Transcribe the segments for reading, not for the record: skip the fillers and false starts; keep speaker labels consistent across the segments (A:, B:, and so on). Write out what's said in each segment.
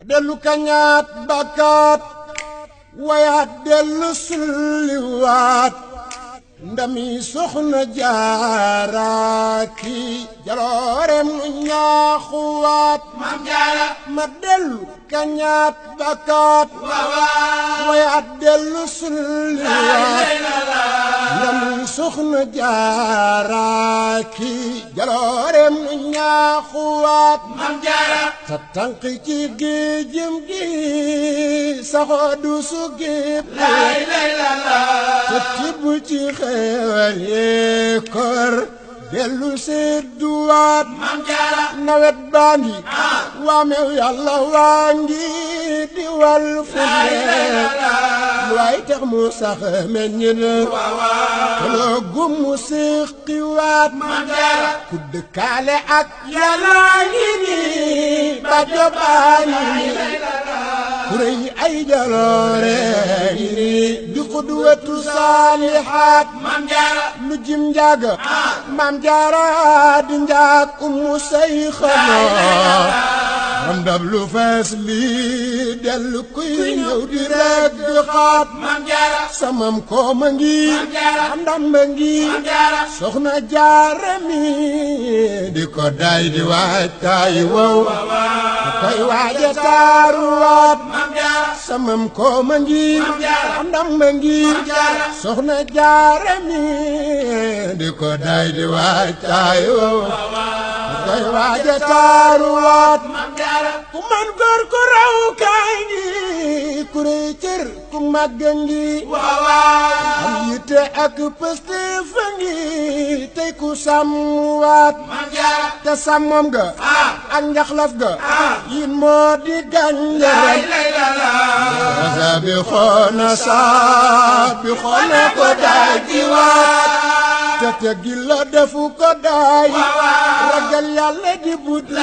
A: dellu kañaat bakkaat wayaat dellu sulliwaat ndami soxna jaaraaki jaloorem nu ñaaxuwaat
B: Maam Jaara
A: ma dellu kañaat bakkaat wayaat dellu sulliwaat ndami soxna jaaraaki jaloorem nu ñaaxuwaat
B: Maam Jaara
A: sa tànk ci géejëm gi saxoo du su géeb te tibb ci xeewal yee kor dellu sedduwaat
B: Maam Jaara
A: nawet baa ngi waamew yàlla waa ngi di wal fu nekk lu ay tax mu sax meññ na kaloo gum mu séqiwaat
B: Maam Jaara
A: ku dëkkaale ak yàlla ngi nii ba jobaani kurey ay jaloore ngi nii di xudwatu saalihaat
B: Maam Jaara
A: lu jim njaaga Maam Jaara di njaag umu say xanaa am dab lu fees lii dellu kuy ñëw di rek di xaat
B: Maam Jaara
A: samam kooma ngi am ndamba ngi
B: Maam Jaara
A: soxna Jaara mi di ko day di waaj taay wow ku koy waaja taaruwaat
B: Maam Jaara
A: samam kooma ngi
B: Jaara
A: am ndamba ngi
B: Jaara
A: soxna Jaara mi di ko day di waaj taay wow ku koy waaja taaruwaat
B: Maam Jaara
A: ku man góor ku raw kaay ngi ku rëy cër ku màgg ngi am yitte ak pëste fa ngi tey ku sàmmwaat
B: Maam Jaara
A: te sàmmam ga ak njaxlaf ga yin moo di gànjaram wasa bi xoona saa bi xoona ko daay di waat te teggil la defu ko daay ragal yàlla di buddi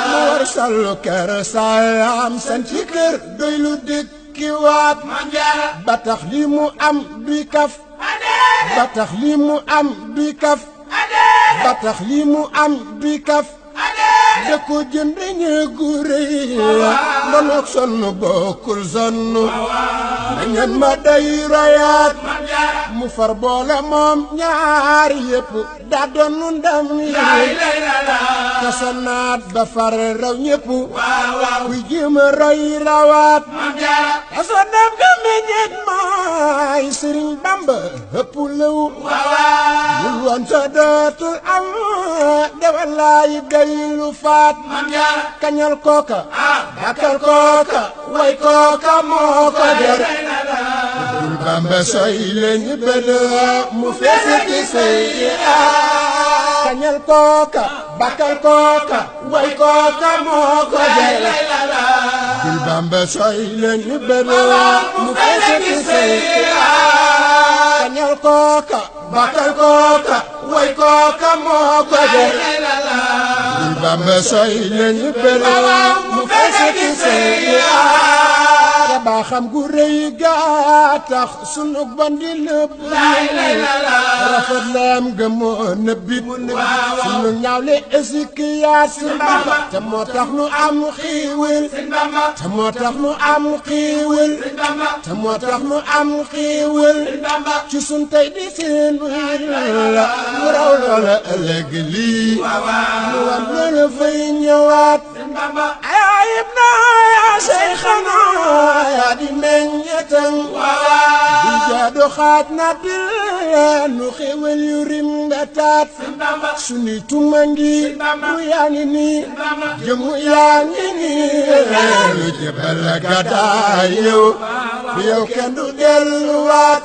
A: mu war sallu kër saam san ci kër doy lu dëkki waat
B: Maam Jaara
A: ba tax li mu am duy kaf ba tax li mu am duy kaf ba tax li mu am duy kaf da ko jënd ñeegu rëy ndonoog sonn bokkul sonn ngeen ma day royaat mu far boole moom ñaari yëpp daa doonu ndam yi te sonnaat ba far raw ñëpp kuy jéem a roy rawaat te sonnaat nga meññeet maay Sëriñ Bamba ëpp lëw bul woon sa dootul am dewalaay day lu faat kañal kooka bakal kooka way kooka moo ko der bul Bamba soy leen bële mu feese ci say kañal kooka bakal kooka way kooka moo ko der bul Bamba soy leen bële mu feese ci say kañal kooka bakal kooka way kooka moo ko der bul Bamba soy leen bële mu feese ci say te baaxam gu rëy gaa tax sunu bandi lépp rafet lam ga moo nëbbit sunu ñaawle esikiyaat si Bamba te moo tax nu am xiiwil te moo tax nu am xiiwil te moo tax nu am xiiwil ci sun tey di seen la mu raw loola ëllëg lii mu war loola fay ñëwaat ayib na yaa Seyxana yaa di meññetam di jaadu xaaj na dil nu xéwal yu rim nga taat suni tuma ngi mu yaa ngi nii jëmu yaa ngi nii lu jëbal la gàddaay yow kenn du delluwaat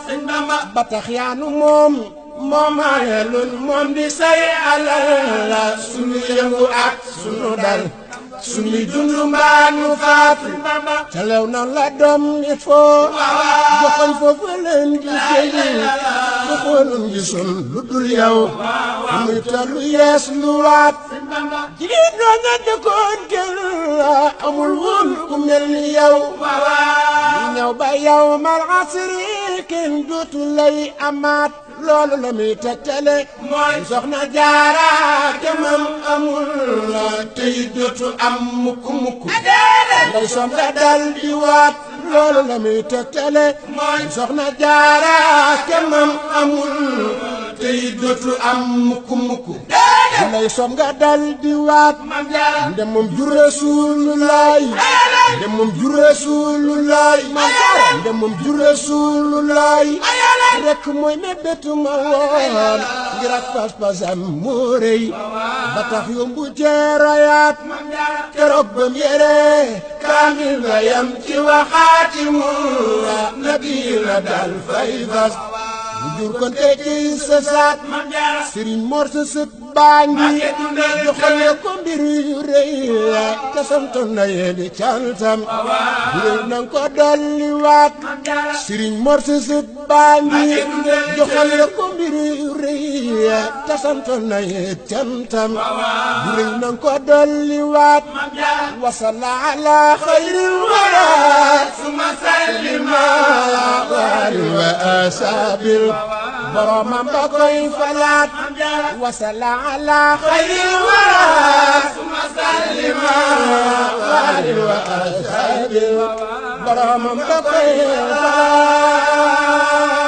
A: ba tax yaa nu moom moomaayelun moom di say alal la sunu yëngu ak sunu dal sunu dundu mbaa nu faatu te lew na la doom nit foo joxoñ foofu leen di jëli bu xoolun gisul lu dul yow muy tollu yees lu waat jigéen ñoo nga dëkkoon kër amul woon ku mel ni yow di ñëw ba yow mal asri kenn dootu lay amaat loolu la muy tegtale mooy soxna Jaara te mam amul la tey dootu am mukk mukk nday som nga dal di waat loolu la muy tegtale soxna jaara kemam amul te it dootu am mukk mukk nday som nga dal di waat ndem moom jur Rasulullaay ndem moom jur Rasulullaay ndem moom jur Rasulullaay rek mooy mébétu ma woon ngir ak pas-pasam moo rëy ba tax yombu jeerayaat keroog bam yére kaamil ba yam ci waxaati mu nabi la dal fay fas mu jur kon te ci sa saat Sëriñ Mor sa sët baa ngi joxal ko mbir yu rëy te santoon na yéen cantam bu rëy nang ko dolli waat Sëriñ Mor sa sët baa ngi joxal ko mbir yu rëy te santoon na yéen cantam bu rëy nang ko dolli waat wasalla ala xayril wara suma sallima wa asabil boromam ba koy falaat wasalla ala xayril wara suma sallima wa asabil boromam ba koy falaat